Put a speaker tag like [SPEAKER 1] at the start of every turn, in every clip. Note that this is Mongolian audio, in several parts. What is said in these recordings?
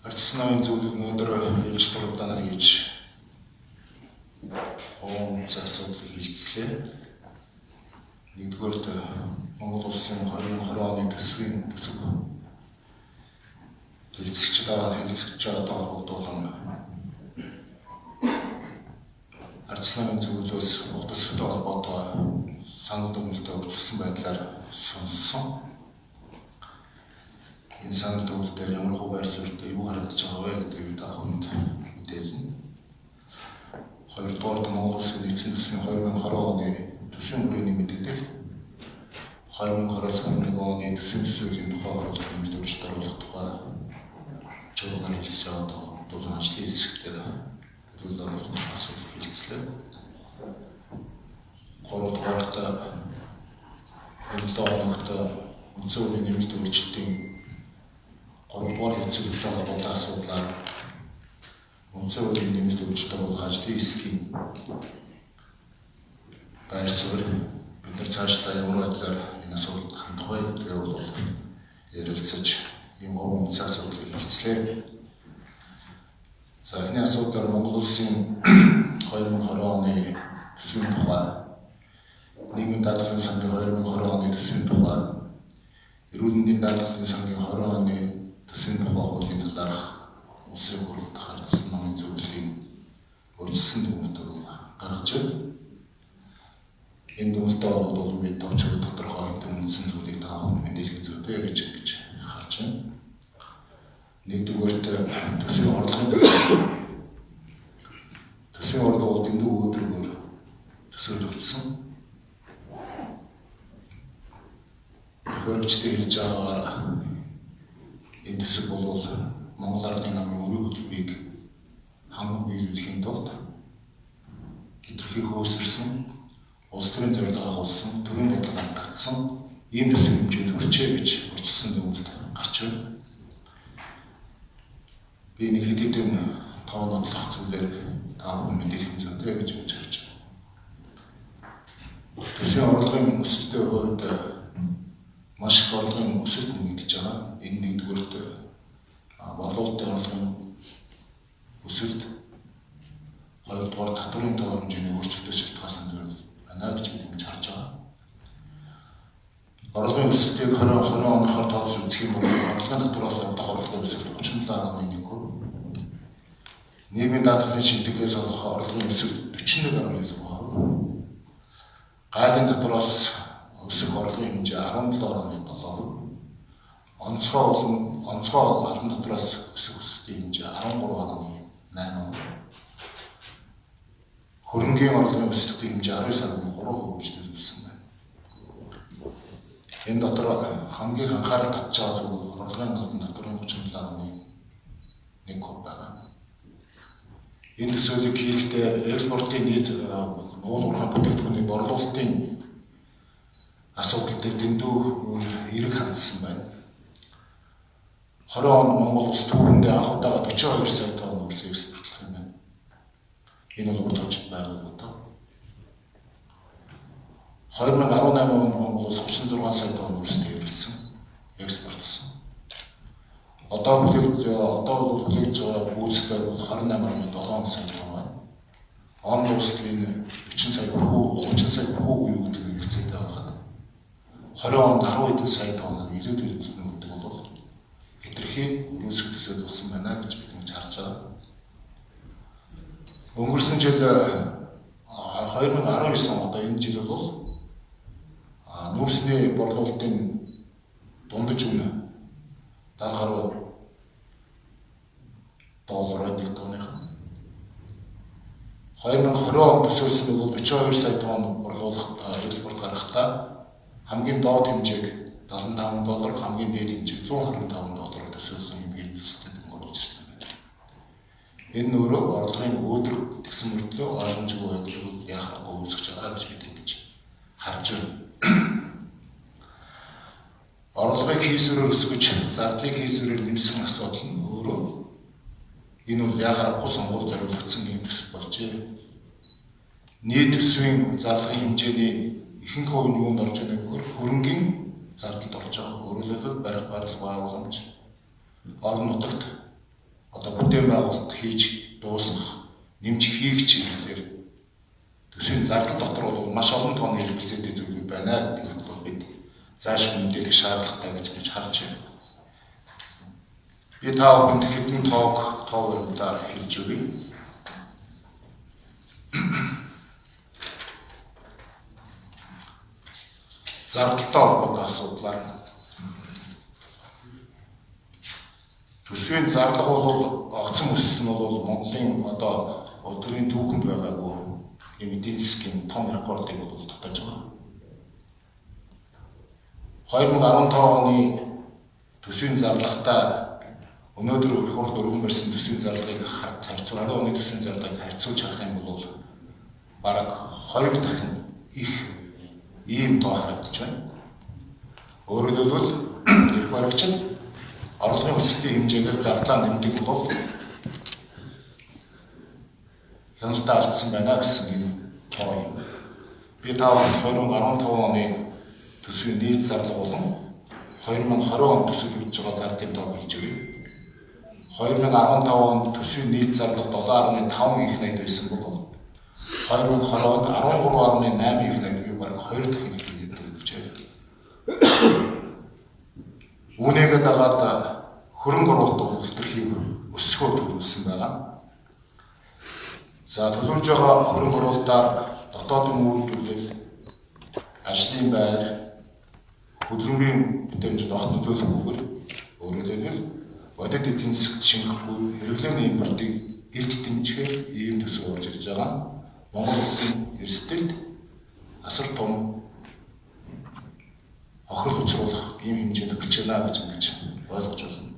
[SPEAKER 1] Арчсан намын зөвлөлд өнөөдөр ээлж туруудаана гэж онцгой асуудал хэлцлээ. Нэгдүгээрт Монгол улсын 2020 оны төсвийн төсөв хэлцэж байгаа холбогдуулан Арчсан намын зөвлөлөөс төсөвтэй холбоотой санал дүгнэлтээ өгсөн байдлаар сонссон. Энэ санал дүгнэлтээр ямар байр суурьтай юу харагдаж байгаа вэ гэдгийг та бүхэнд мэдээлнэ. Хоёрдугаар Монгол Улсын нийцийн төсвийн 2020 оны төсвийн хүрээний мэдээлэл 2020 оны төсвийн төсвийн тухай оруулах нэмэлт өөрчлөлт оруулах тухай чиглэлээр хэлж байгаа дуулан ажлын хэсэгтээ төлөв оруулах асуудал хэлцлээ. Гуравдугаарт энэ 7 хоногт үндсэн хуулийн нэмэлт өөрчлөлтийн 3-р хэлцүүлэгтэй холбоотой асуудлаар үндсэн хуулийн нэмэлт өөрчлөлт оруулах ажлын хэсгийн байр суурь бид нар цаашдаа ямар байдлаар энэ асуудалд хандах вэ гэдгээ бол ярилцаж ийм гурван үндсэн асуудлыг хэлцлээ. За эхний асуудлаар Монгол Улсын 2020 оны төсвийн тухай, нийгмийн даатгалын сангийн 2020 оны төсвийн тухай, эрүүл мэндийн даатгалын сангийн 20 оны төсвийн тухай хуулийн талаарх улсын хурлд гаргасан намын зөвлөлийн үржилсэн дүгнэлтийг гаргаж байна. Энэ дүгнэлтээ бол бид товчхон тодорхой хэдэн үндсэн зүйлийг таавал мэдээлэх зүйтэй гэж харж байна. Нэгдүгээрт төсвийн орлого бол дэндүү өөдрөгөөр төсөөлөгдсөн. Хөрөгчтэй хэлж байгаагаар энэ төсөв бол Монгол Ардын намын өрийн хөтөлбөрийг ханган биелүүлэхийн тулд хэтэрхий хөөсөрсөн, улс төрийн зорилгоо агуулсан, төрийн бодлого хангагдсан ийм төсөв хэмжээнд хүрчээ гэж урьдчилсан дүгнэлт гарч байна. Би нэг хэдийн тооноолох зүйлээр таавал мэдээлэх зүйтэй гэж харж байна. Төсвийн орлогын өсөлтийн хувьд маш их орлогын өсөлт нэгдэж байгаа. Энэ нэгдүгээрт борлуулалтын орлогын өсөлт, хоёрдугаар татварын тоо хэмжээний өөрчлөлтөс шалтгаалсан зүйл байна гэж бид ингэж харж байгаа. Орлогын өсөлтийг 2020 оныхоор тооцож үзэх юм бол орлогын татвараас олдох орлогын өсөлт 37.1%, нийгмийн даатгалын шимтгэлээс олох орлогын өсөлт 41.9%, гайлын татвараас өсөх орлогын хэмжээ 17.7%, онцгой албан татвараас өсөх өсөлтийн хэмжээ 13.8%, хөрөнгийн орлогын өсөлтийн хэмжээ 19.3% гэж төлөвлөсөн байна. Энэ дотор хамгийн анхаарал татж байгаа зүйл орлогын албан татварын 37.1% байгаа. Энэ төсөөлийг хийхдээ экспортын нийт уул уурхай бүтээгдэхүүний борлуулалтын асуудал дээр дэндүү эрэг хандсан байна. 20 онд Монгол улс түүхэндээ анх удаага 42 сая тонн үрс экспортлох юм байна. Энэ бол урд хожид байгууллага доо. 2018 онд Монгол улс 36 сая тонн үрстэй ирсэн, экспортлсон. Одоо хүлээж байгаа үйлчлэлээр бол 28.7 сая тонн байна. Он улсад энэ 30 сая бүхүү гэдэг хэлцээтэй байгаа. 20 онд 10 хэдэн сая тонн илүү төлөвлөлт бол хэтэрхий үүсэх төсөөл болсон байна гэж бид ингэж харж байгаа. Өнгөрсөн жил 2019 он одоо энэ жил бол нүүрсний борлуулалтын дундаж үнэ $70 1 тонных. 2020 он төсөөлсөн бол 42 сая тонн борлуулалт экспорт гаргахдаа хамгийн доод хэмжээг $75, хамгийн дээд хэмжээг $125 төсөөлсөн юм хэлбэлцэлтэй оруулж ирсэн байна. Энэ өөрөө орлогын өөдрөг тэгсэн мөртлөө ойлгомжгүй байдлыг яахахгүй үүсгэж байгаа гэж бид ингэж харж байна. Орлогыг хийсвэрээр өсгөж, зардлыг хийсвэрээр нэмсэн асуудал нь өөрөө энэ бол яхаарахгүй сонгуульд зориулагдсан юм төсөв болжээ. Нийт төсвийн зарлагын хэмжээний ихэнх хувь нь юунд орж байгаа гэхээр хөрөнгийн зардалд орж байгаа. Өөрөөр хэлбэл барилга байгууламж, орон нутагт бүтээн байгуулалт хийж дуусгах, нэмж хийх чиглэлээр төсвийн зардал дотор бол маш олон тооны хэрэгцээтэй зүйлүүд байна гэдгийг бид зааш мэдээлэх шаардлагатай гэж харж байна. Би та бүхэнд хэдэн тоо баримтаар хэлж өгье. Зардалтай холбоотой асуудлаар төсвийн зарлага бол огцон өссөн нь бол Монголын одоо өдрийн түүхэнд байгаагүй эдийн засгийн том рекордыг бол татаж байгаа. 2015 оны төсвийн зарлагтай өнөөдөр их хурд өргөн барьсан төсвийн зарлагыг харьцуулж, оны төсвийн зарлагыг харьцуулж харах юм бол бараг 2 дахин их ийм тоо харагдаж байна. Өөрөөр хэлбэл их баригчид орлогын өсөлтийн хэмжээгээр зарлаа нэмдэг бол хяналтаа алдсан байна гэсэн юм тоо юм. Би та 2015 оны төсвийн нийт зарлага болон 2020 он төсөөлж байгаа зардын тоог хийж өгье. 2015 онд төсвийн нийт зарлага 7.5 их найд байсан бол 2020 онд 13.8 их найд буюу бараг 2 дахин их найд болжээ. Үүнийгээ дагаад хөрөнгө оруулалт бол хэтэрхий өсөхөөр төлөвлөсөн байна. За төлөвлөж байгаа хөрөнгө оруулалтаар дотоодын үйлдвэрлэл, ажлын байр, хөдөлмөрийн бүтээмжид огт нөлөөлөхгүйгээр өөрөөр хэлбэл бодит эдийн засагт шингэхгүй хэрэглээний импортыг илт дэмжих ийм төсөв орж ирж байгаа. Монгол улсын эрсдэлд асар том хохирол учруулах ийм хэмжээнд өгч байна гэж ойлгож байна.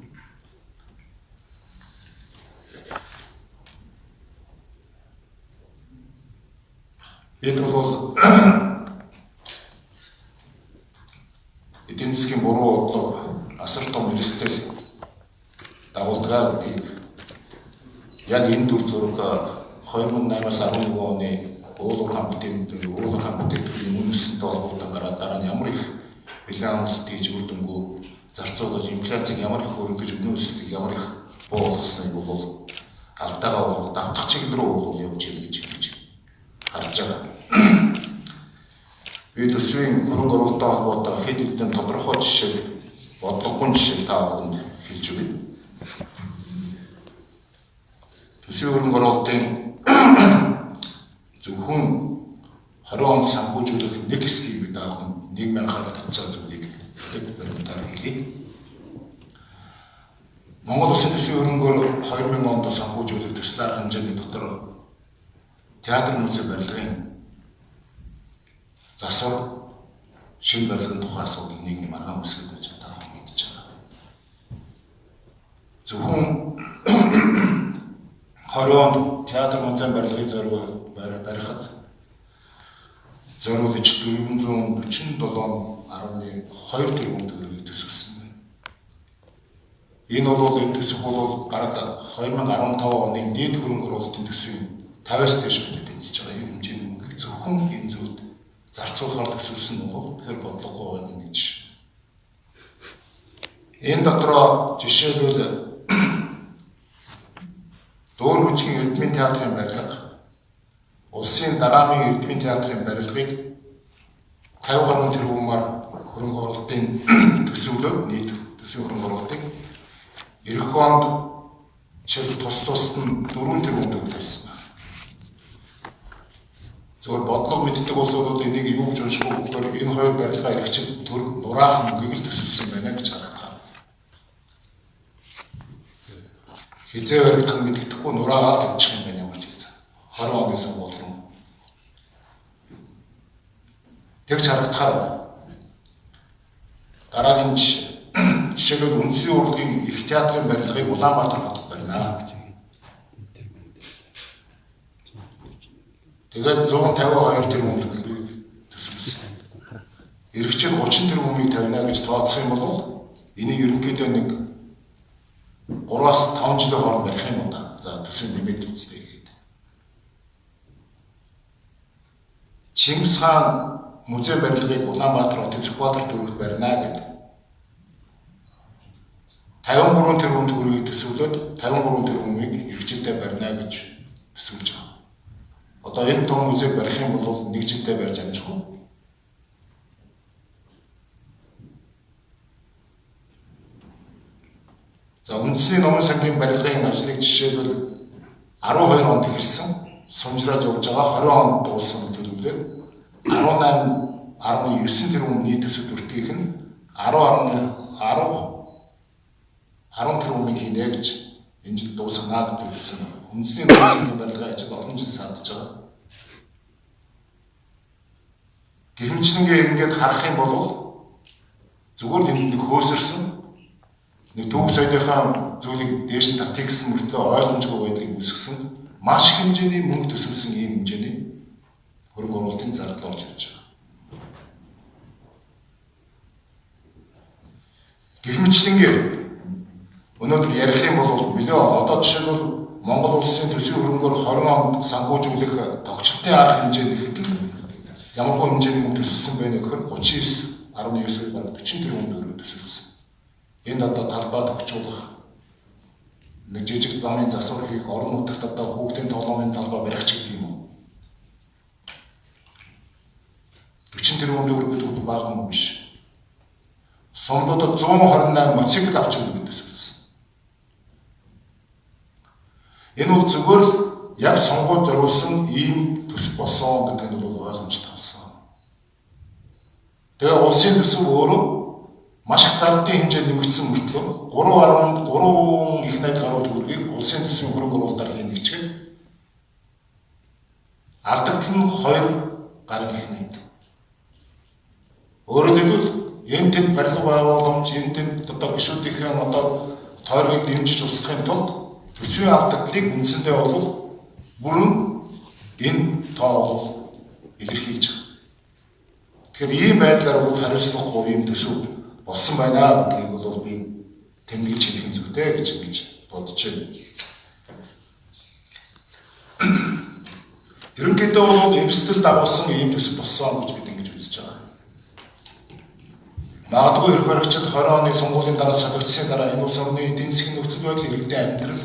[SPEAKER 1] Бид бол эдийн засгийн буруу бодлого асар том эрсдэл дагуулдаг гэдгийг яг энэ төр зураг 2008-аас 11 оны уулуурхаан бүтээгдэхүүний үнэлсэнтэй холбоотой дараа нь ямар их бэлэн амлалт хийж үрдэнгүй зарцуулж инфляцийг ямар их хөрөнгөж өнөө өсөлтийг ямар их буу болгосныг бол алдаагаа бол давтах чиглэл рүү явж ирнэ гэж харж байгаа. Би төсвийн хөрөнгө оруулалттай холбоотой хэд хэдэн тодорхой жишээ, бодлогогүй жишээ та бүхэнд хэлж өгье. Төсвийн хөрөнгө оруулалтын зөвхөн 20 онд санхүүжүүлэх нэг хэсгийг бид та бүхэнд нийгмийн анхаарал татсан зүйлийг баримтаар хэлье. Монгол Улсын төсвийн хөрөнгөөр 2000 онд санхүүжүүлэх төслийн хэмжээний дотор театр музей барилгын засвар шинэ барилгын тухай асуудал нийгмийн маргаан үсгэд байж байгаа мэдж байгаа. Зөвхөн 20 онд театр музей барилгыг барихад зориулж 447.2 тэрбум төгрөгийг төсөвсөн байна. Энэ бол энэ төсөв бол бараг 2015 оны нийт хөрөнгө оруулалтын төсвийн 50-аас дээш хүндэд тэнцэж байгаа юм хэмжээний мөнгө зөвхөн энэ зүйлд зарцуулахаар төсөвсөн бол тэгэхээр бодлогогүй байна гэж. Энэ дотроо жишээлбэл Дуур хүчгийн эрдмийн театрын барилга, улсын дараамын эрдмийн театрын барилгыг 50 гаруй тэрбумаар хөрөнгө оруулалтын төсөвлөд нийт төсвийн хөрөнгө оруулалтыг эх онд тусд нь 4 тэрбум төгрөг тавьсан байна. Зөвхөн бодлого мэддэг улсууд энийг юу гэж унших вэ гэхээр энэ хоёр барилгаа эрхчид нураахан мөнгийг л төсөвсөн байна гэж харагдав. Хизээ баригдах нь мэддэхгүй нураагаад тавьчих юм байна ямар ч гэсэн. 20 оны сонгуулийн тэгж харагдахаар байна. Дараагийн жишээлбэл Үндэсний урлагийн их театрын барилгыг Улаанбаатар хотод барина. Тэгээд 152 тэрбум төгрөгийг төсөвлөсөн. Эрэгчид 30 тэрбумыг тавина гэж тооцох юм бол энийг ерөнхийдөө нэг 3-аас 5 жилийн хооронд барих юм да. За төсөв нэмээд үзлээ гэхэд. Чингис хаан музей барилгыг Улаанбаатар хотын Сүхбаатар дүүрэгт барина гэдэг 53 тэрбум төгрөгийг төсөвлөд 53 тэрбумыг иргэжилдээ барина гэж төсөвлөж байгаа. Одоо энэ том музейг барих юм бол нэг жилдээ барьж амжихгүй. За үндэсний номын сангийн барилгын ажлыг жишээлбэл 12 онд эхэлсэн, сумжрааж явж байгаа 20 онд дууссан төлөвлөлөө 18.9 тэрбум нийт төсөв бүртгийх нь 10 тэрбумыг хийнэ гэж энэ жил дуусгана гэж төлөвлөсөн. Үндэсний номын сангийн барилгын ажил олон жил саадж байгаа. Гэрмжлэнгээ ингээд харах юм бол зүгээр нэг хөөсөрсөн нэг төв соёлынхаа зүйлийг дээш нь татъя гэсэн мөртлөө ойлгомжгүй байдлыг үүсгэсэн маш их хэмжээний мөнгө төсөвсөн ийм хэмжээний хөрөнгө оруулалтын зардал орж ирж байгаа. Гэрмжлэнгээ өнөөдөр ярих юм бол одоо жишээлбэл Монгол улсын төсвийн хөрөнгөөр 20 онд санхүүжүүлэх тогтчлтын арга хэмжээ нэхэд ямар хэмжээний мөнгө төсөвсөн бэ гэхээр 39.9 бараг 40 тэрбум төгрөг төсөвсөн. Энд одоо талбай тогтчуулах нэг жижиг замын засвар хийх орон нутагт одоо хүүхдийн тоглоомын талбай барих ч гэдэг юм уу. 40 тэрбум төгрөг гэдэг бага мөнгө биш. Сомдод 128 мотоцикл авч ирэх гэдэг төсөвсөн. Энэ бол зүгээр л яг сонгуульд зориулсан ийм төсөв болсон гэдэг нь бол ойлгомжтой болсон. Тэгээ улсын төсөв өөрөө маш их зардын хэмжээ нэмэгдсэн мөртлөө 3.3 их найд гаруй төгрөгийг улсын төсвийн хөрөнгө оруулалтаар хийнэ гэчихэд алдагдал нь 2 гаруй их найд. Өөрөөр хэлбэл энэ тэнд барилга байгууламж, энэ тэнд одоо гишүүдийн одоо тойргийг дэмжиж услахын тулд төсвийн алдагдлыг үндсэндээ бол бүрэн энэ тоо бол илэрхийлж байгаа. Тэгэхээр ийм байдлаар бол хариуцлагагүй ийм төсөв болсон байна гэдгийг бол би тэмдэглэж хэлэх нь зүйтэй гэж бодож байна. Ерөнхийдөө бол эрсдэл дагуулсан ийм төсөв болсон гэж бид ингэж үзэж байгаа. Магадгүй эрх баригчид 20 оны сонгуулийн дараа солигдсны дараа энэ улс орны эдийн засгийн нөхцөл байдал иргэдийн амьдрал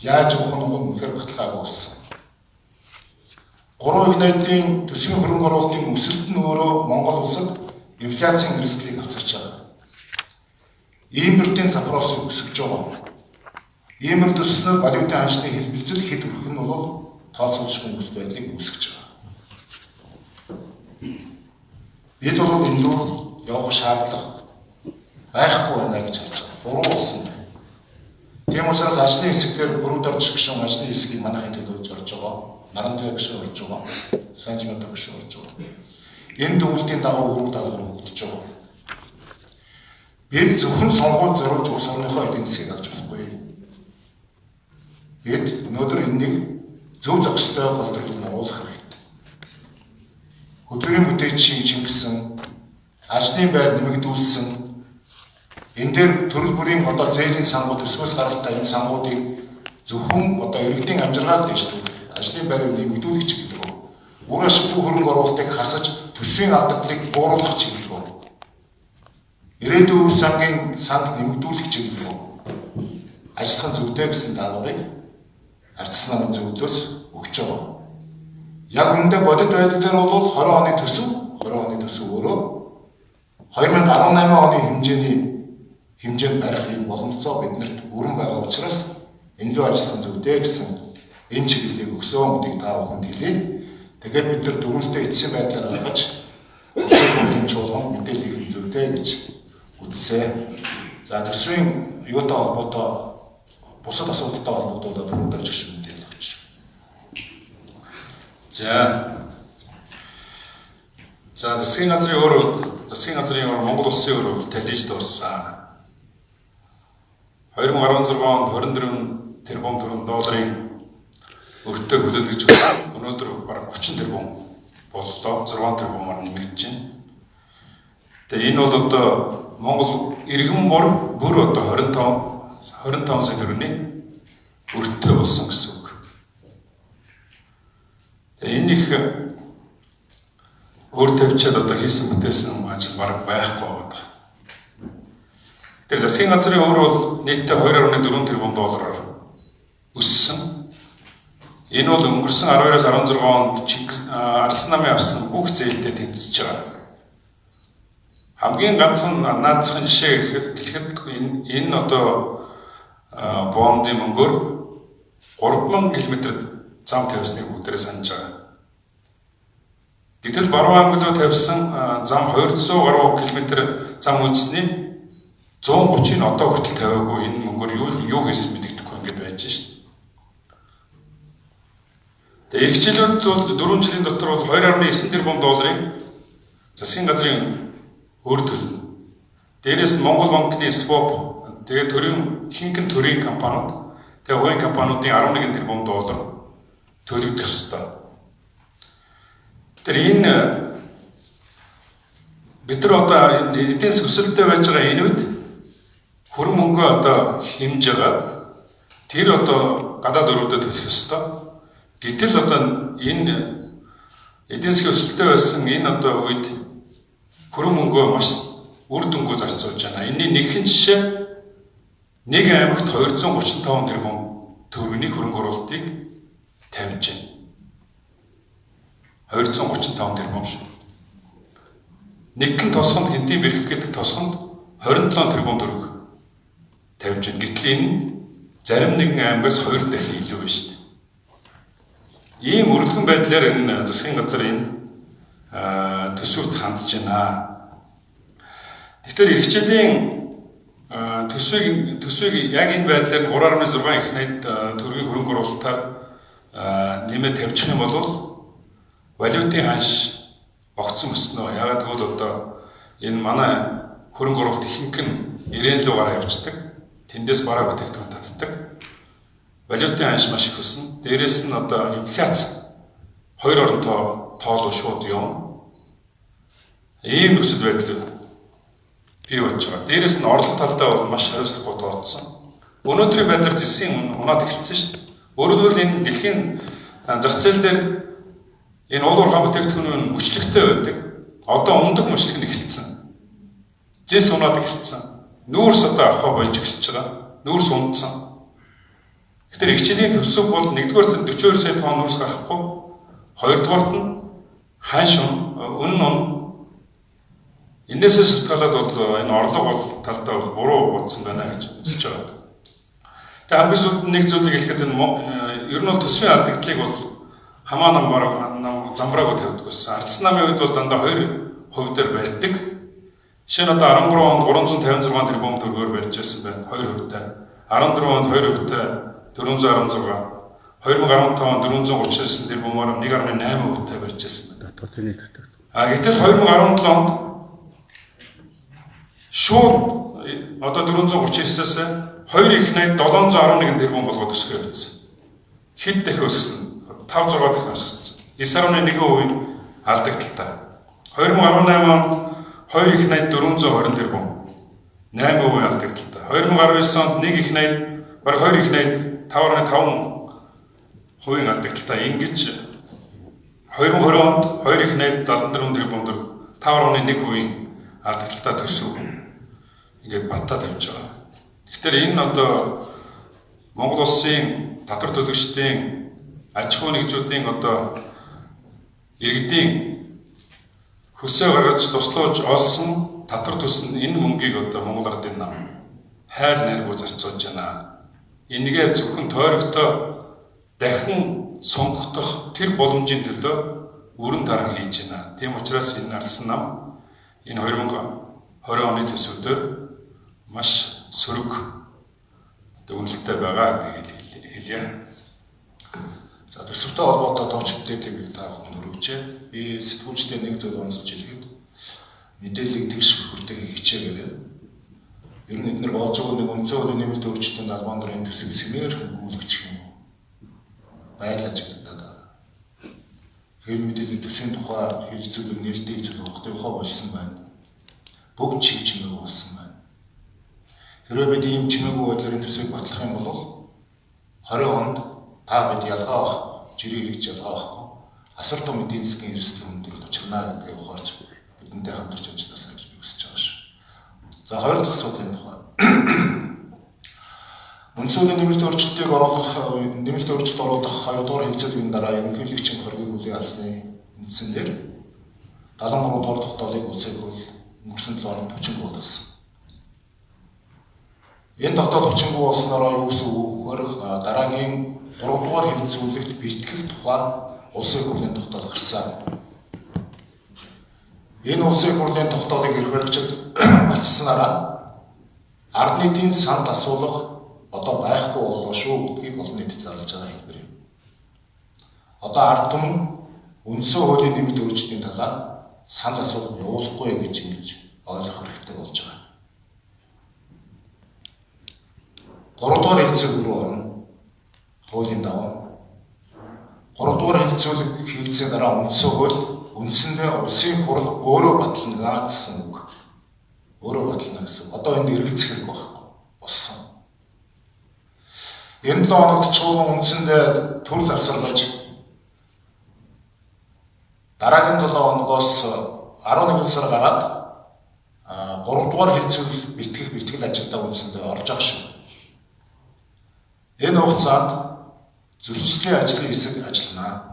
[SPEAKER 1] яаж явах нь үнэхээр баталгаагүй болсон. 3 их найдын төсвийн хөрөнгө оруулалтын өсөлт нь өөрөө Монгол улсад инфляцийн эрсдлийг авчирч байгаа. Иймэрдийн сапроосыг өсгөж байгаа. Иймэр төснөр валютын ханшны хэлбэлцэл хэд өрөх нь бол тооцоолшгүй нөхцөл байдлыг үүсгэж байгаа. Бид бол энэ рүү явах шаардлага байхгүй байна гэж харж байна. Буруу болсон. Тийм учраас ажлын хэсгээр бүрүүд орж гişүн ажлын хэсгийг манайхын төлөвлөж орж байгаа. Нарантай гişүн орж байгаа. Санжмат гişүн орж байгаа. Энэ төвлөлтийн дагуу өрөг даалгавар өгдөж байгаа. Бид зөвхөн сонгуульд зориулж улс орныхоо эдийн засгийг авч болохгүй. Бид өнөөдөр энэнийг зөв зохистой боловсруулалтанд оруулах хэрэгтэй. Хөдөлгөөний бүтээгчийн шингэсэн, ажлын байр нэмэгдүүлсэн, энэ дээр төрөл бүрийн одоо зээлийн сангууд өсвөл гаралтай энэ сангуудыг зөвхөн одоо иргэдийн амжиргаанд дэвшүүлэх, ажлын байрыг нэмэгдүүлэх чиглэл рүү, үр ашиггүй хөрөнгө оруулалтыг хасаж төсвийн алдагдлыг бууруулах чиглэл рүү, ирээдүйн үр сангийн санд нэмэгдүүлэх чиглэл рүү ажиллах зүйтэй гэсэн даалгаврыг ардсан намын зөвлөлөөс өгч байгаа. Яг үүндээ бодит байдал дээр бол 20 оны төсөв өөрөө 2018 оны хэмжээнд барих юм боломжтой биднэрт өрн байгаа учраас энэ рүү ажиллах зүйтэй гэсэн энэ чиглэлийг өгсөн гэдгийг та бүхэнд хэлье. Тэгээд бид нар дүгнэлтээ эцсийн байдлаар гаргаж улсын чуулган мэдээлэл өгөх зүйтэй гэж үзсэн. За төсвийн юутай холбоотой бусад асуудалтай холбогдуулаад өнөөдөр жишээ мэдээлэл өгч. За засгийн газрын Монгол улсын өрөө талиж дууссан. 2016 онд 24 тэрбум төгрөг долларын өртөө хүлээлгэж байна. Өнөөдөр бараг 30 тэрбум боллоо. 6 тэрбумаар нэмэгдэж байна. Тэгээ энэ бол одоо Монгол иргэн бүр одоо 25 сая төгрөгийн өртөө болсон гэсэн үг. Тэгээ энэ их өр тавьчаад одоо хийсэн бүтээсэн ажил бараг байхгүй байна.
[SPEAKER 2] Тэгэхээр засгийн газрын өр бол нийтдээ 2.4 тэрбум доллараар өссөн. Энэ бол өнгөрсөн 12-аас 16 онд Ардсан намын авсан бүх зээлтэй тэнцэж байгаа. Хамгийн ганцхан наадсахын жишээ гэхэд энэ одоо бондын мөнгөөр 3000 км зам тавьсныг бүгдээрээ санаж байгаа. Гэтэл Баруун аймаг руу тавьсан зам 200 гаруй км зам үйлсний 130-ыг одоо хүртэл тавиагүй. Энэ мөнгөөр юу хийсэн мэдэгдэхгүй ингээд байж шээ. Тэгээ эрхчлүүд бол 4 жилийн дотор бол 2.9 тэрбум долларын засгийн газрын өр төлнө. Дээрээс нь Монгол банкны swap, тэгээ ихэнх төрийн компаниуд, тэгээ хувийн компаниудын 11 тэрбум доллар төлөгдөх ёстой. Тэр энэ бид нар одоо эдийн засгийн өсөлттэй байж байгаа энэ үед хөрөн мөнгөө одоо хэмж байгаа. Тэр одоо гадаад өрөөдөд төлөх ёстой. Гэтэл одоо энэ эдийн засгийн өсөлттэй байсан энэ одоо үед хөрөн мөнгөө маш үр дүнгүй зарцуулж байна. Энэний нэгэн жишээ нэг аймагт 235 тэрбум төгрөгийн хөрөнгө оруулалтыг тавьж байна. 235 тэрбум шүү. Нэгэн тосгонд хэдийн бэрх гэдэг тосгонд 27 тэрбум төгрөг тавьж байна. Гэтэл энэ зарим нэгэн аймагаас 2 дахин илүү байна шүү дээ. Ийм өргөдгөн байдлаар энэ засгийн газар энэ төсвөд хандж байна. Тэгэхээр эрхчлэлийн төсвийг яг энэ байдлаар 3.6 их найт төгрөгийн хөрөнгө оруулалтаар нэмээд тавьчих юм бол валютын ханш огцон өснө. Ягаад гэвэл одоо энэ манай хөрөнгө оруулалт ихэнх нь ирээн рүү гараа явцдаг. Тэндээс бараа бүтээгдэхүүн татдаг. Валютын ханш маш их өснө. Дээрээс нь одоо инфляц хоёр оронтой тоолоо шууд явна. Ийм нөхцөл байдал бий болж байгаа. Дээрээс нь орлого талдаа бол маш хариуцлагагүй тооцсон. Өнөөдрийн байдлаар зэсгийн унаад эхэлсэн шүү дээ. Өөрөөр хэлбэл энэ дэлхийн зах зээл дээр энэ уул уурхай бүтээгдэхүүн мөчлөгтэй байдаг. Одоо ундаг мөчлөг нь эхэлсэн. Зэс унаад эхэлсэн. Нүүрс одоо авахаа болж эхэлж байгаа. Нүүрс ундсан. Тэгэхээр эрхчлэлийн төсөв бол нэгдүгээр 42 сая тонн нүүрс гарахгүй. Хоёрдугаарт нь ханш үнэн энээсээ шалтгаалаад бол энэ орлого бол талдаа бол буруу бодсон байна гэж үзэж байгаа. Тэгээ хамгийн сүүлд нэг зүйлийг хэлэхэд энэ ер нь бол төсвийн алдагдлыг бол хамаа нам замбраагүй тавьдаг байсан. Ардсан намын үед бол дандаа 2% дээр барьдаг. Жишээ нь одоо 13 онд 356 тэрбум төгрөгөөр барьж байсан байна 2%. 14 онд 2%-тай 416, 2015 онд 439 тэрбумаар 1.8%-тай барьж байсан байна. Гэтэл 2017 онд шууд одоо 439-ээс 2 их найд 711 тэрбум болгоод өсгөө явуулсан. Хэд дахин өсгсөн? 5-6 дахин өсгсөн. 9.1% алдагдaltaа. 2018 онд 2 их найд 420 тэрбум 8% алдагдaltaа. 2019 онд 1 их найд бараг 2 их найд 5.5% алдагдaltaа. Ингэж 2020 онд 2 их найд 74 тэрбум 5.1% алдагдaltaа төсөв. Ингээд баттаад явж байгаа. Тэгэхээр энэ одоо Монгол улсын татвар төлөгчдийн аж ахуй нэгжүүдийн одоо иргэдийн хөсөө гаргаж туслуулж олсон татвар төлсөн энэ мөнгийг одоо Монгол Ардын нам хайр найргүй зарцуулж байна. Энэгээ зөвхөн тойрогтой дахин сонгогдох тэр боломжийн төлөө өрн таран хийж байна. Тийм учраас энэ Ардсан нам энэ 2020 оны төсөвдөр маш сөрөг үнэлттэй байгаа гэдгийг хэлье.
[SPEAKER 1] За төсөвтэй холбоотой тоочтой тэмдэг та бүхэн хөрвчээ. Би сэтгүүлчдээ нэг зүйл онцолж хэлэхэд мэдээллийг тэгш хүртэхийг хичээгээрэй. Ер нь эдгээр болж байгаа нэг өнцөө өдрийн нэмэлт өөрчлөлтөнд албан дурын төсөв сэмээр гүйлгэж юм. Байдлаа зэгдээд. Тэр мэдээлэл төсвийн тухай хэлцүүлэг нээлттэй хэлцүүлэг ухтын ухаа болсон байна. Бүгд чимээгүй болсон байна. Хэрвээ бид ийм чимээгүй байдлаар энэ төсвийг батлах юм бол 20 онд та бид ялгаа авах, жирийн хэрэгж ялгаа авахгүй. Асар том эдийн засгийн эрсдэл өндөр очирна гэдгийг ухаарч бидэнтэй хамтарч ажилласаа гэж би хүсэж байгаа шүү. За хоёр дахь асуудлын тухай. Үндсүүний нэмэлт өөрчлөлтийг оруулах 2 дугаар хэлцээгийн дараа ерөнхийлөгчийн хоргийг хүлээн авсны үндсэндээр 73 дугаар тогтоолыг улсын хурл өнгөрсөн 7 хоногт хүчинг болгосон. Энэ тогтоол хүчинг болсноор юу гэсэн үг вэ? Дараагийн 3 дугаар хэлцүүлэгт бэлтгэх тухай улсын хурлын тогтоол гарсан. Энэ улсын хурлын тогтоолыг эрх баригчид баталснараа ард нийтийн санд асуулга одоо байхгүй боллоо шүү гэдгийг олон нийтэд зарлаж байгаа хэлбэр юм. Одоо ард түмэн үндсэн хуулийн нэмэлт өөрчлөлтийн талаар санал асуулга явуулахгүй гэж ингэж ойлгох хэрэгтэй болж байгаа. 3 дугаар хэлцээг рүү орно. Хуулийн дагуу 3 дугаар хэлцүүлэг хийгдсэний дараа үндсэн хууль үндсэндээ улсын хурл өөрөө батална гэсэн үг. Өөрөө батална гэсэн. Одоо энд эргэцэх хэрэг байхгүй болсон. Энэ 7 хоногт чуулган үндсэндээ төр завсарлаж дараагийн 7 хоногоос 11 сар гараад 3 дугаар хэлцүүлэг бэлтгэл ажилдаа үндсэндээ орж байгаа шүү. Энэ хугацаанд зөвшөөрлөлийн ажлын хэсэг ажиллана.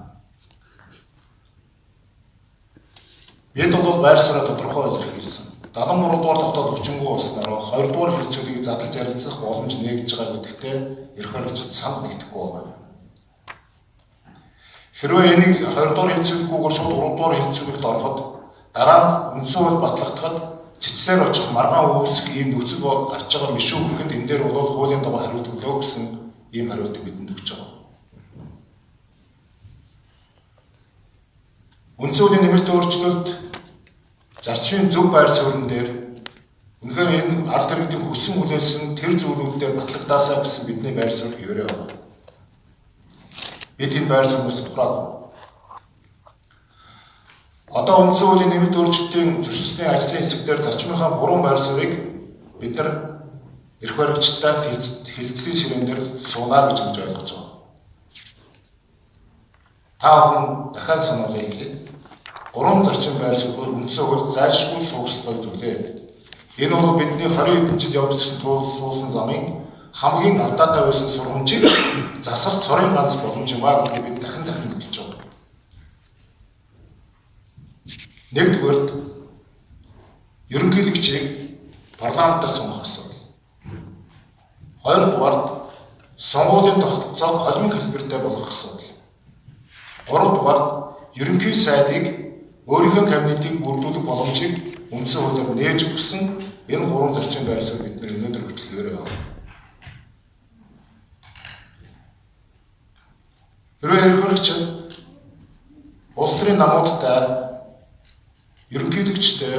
[SPEAKER 1] Бид бол байр суурь тодорхой илэрхийлсэн. 73 дугаар тогтоол хүчингүй болсноор 2 дугаар хэлцүүлгийг задлаж ярилцах боломж нэгж байгаа гэдэгтээ эрх баригчид санал нэгдэхгүй байна. Хэрвээ энийг 2 дугаар хэлцүүлгүйгээр шууд 3 дугаар хэлцүүлэгт ороход дараа нь үндсэн хууль батлагдахад цэцлэр очих маргаан үүсэх ийм нөхцөл гарч байгаа биш үү гэхэд энэ дээр бол хуулийн дагуу хариулт өглөө гэсэн ийм хариултыг бидэнд өгч байгаа. Үндсэн хуулийн нэмэлт өөрчлөлт зарчмын зөв байр суурин дээр үнэхээр энэ ард иргэдийн хүссэн хүлээсэн тэр зүйлүүдээр батлагдаасаа гэсэн бидний байр суурь хэвээрээ байна. Бид энэ байр сууриас ухраад одоо үндсэн хуулийн нэмэлт өөрчлөлтийн зөвшөөрлөлийн ажлын хэсгээр зарчмынхаа буруу байр суурийг бид нар эрх баригчтай хэлцлийн ширээн дээр суулаа гэж ойлгож байгаа. Та бүхэн дахиад сануулъя хэлье. 3 зарчим байр суурь үндсэн хууль зайлшгүй суурьштай зүйлээ. Энэ бол бидний 20 хэдэн жил явж ирсэн суусан замын хамгийн алдаатай байсан сургамжийг засах цорын ганц боломж юм аа гэдгийг бид дахин хэлж байгаа. Нэгдүгээр ерөнхийлөгчийг парламентаар сонгох асуудал. Хоёрдугаар сонгуулийн тогтолцоог холимог хэлбэртэй болгох асуудал. Гуравдугаар ерөнхий сайдыг өөрийнхөө кабинетийг бүрдүүлэх боломжийг үндсэн хуулиар нээж өгсөн энэ 3 зарчим байр суурь бидний өнөөдөр хүртэл хэвээрээ байна. Хэрвээ эрх баригчид улс төрийн намуудтай ерөнхийлөгчтэй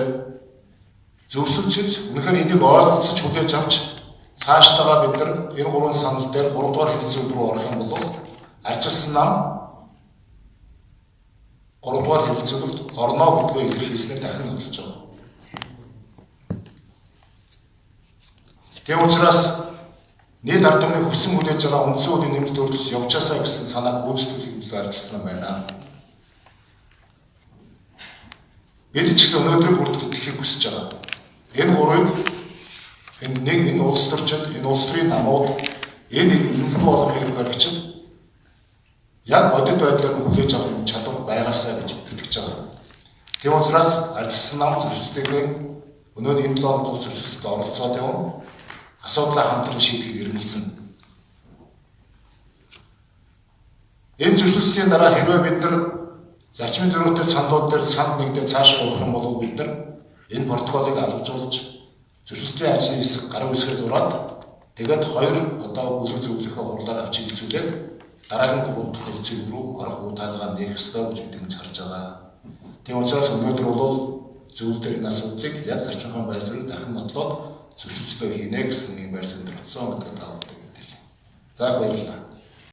[SPEAKER 1] зөвсөлчж үнэхээр энийг ойлгоцож хүлээж авч цаашдаа бид нар энэ 3 санал дээр 3 дугаар хэлцүүлэг рүү орох юм бол арчилсан нам 3 дугаар хэлцүүлэгт орно гэдгээ илэрхийлснээр дахин хэлж байгаа. Тийм учраас нийт ард түмний хүссэн хүлээж байгаа үндсэн хуулийн нэмэлт өөрчлөлт явуучаасаа гэсэн санааг гүйцэтгэх арчилсан байна. Бид ч гэсэн өнөөдрийг хүртэл итгэхийг хүсэж байгаа. Энэ гурыг энэ улс төрчид, энэ улс төрийн намууд, энэ нэмэлт болох хэрэг баригчид яг бодит байдлаар хүлээж авах чадвар байгаасаа гэж итгэж байгаа. Тийм учраас арчилсан нам зөвшөөрлөгийг өнөөдөр энэ 7 хоног зөвшөөрлөлтөд оролцоод явна. Асуудлаа хамтран шийдэхийг эрмэлзэн. Энэ зөвшөөрлөлийн дараа хэрвээ бид нар зарчмын зөрүүтэй саналууд дээр санд нэгдээ цаашаа явах юм бол бид нар энэ протоколыг алгажуулж зөвшөөрлөлийн ажлын хэсэг гар үсгээ зураад тэгээд 2 одоо бүлэг зөвлөхөө хурлаар авч хэлцүүлээд дараагийн 3 дахь хэлцүүлэг рүү орох удаалгаа нээх ёстой гэж бид харж байгаа. Тийм учраас өнөөдөр бол зөвлөл дээр энэ асуудлыг яг зарчмын байр суурьд дахин бодлоод зөвшөөрлөлтөө хийнэ гэсэн юм байр суурь төрсөн гэдэг таавал гэдэг. За баярлалаа.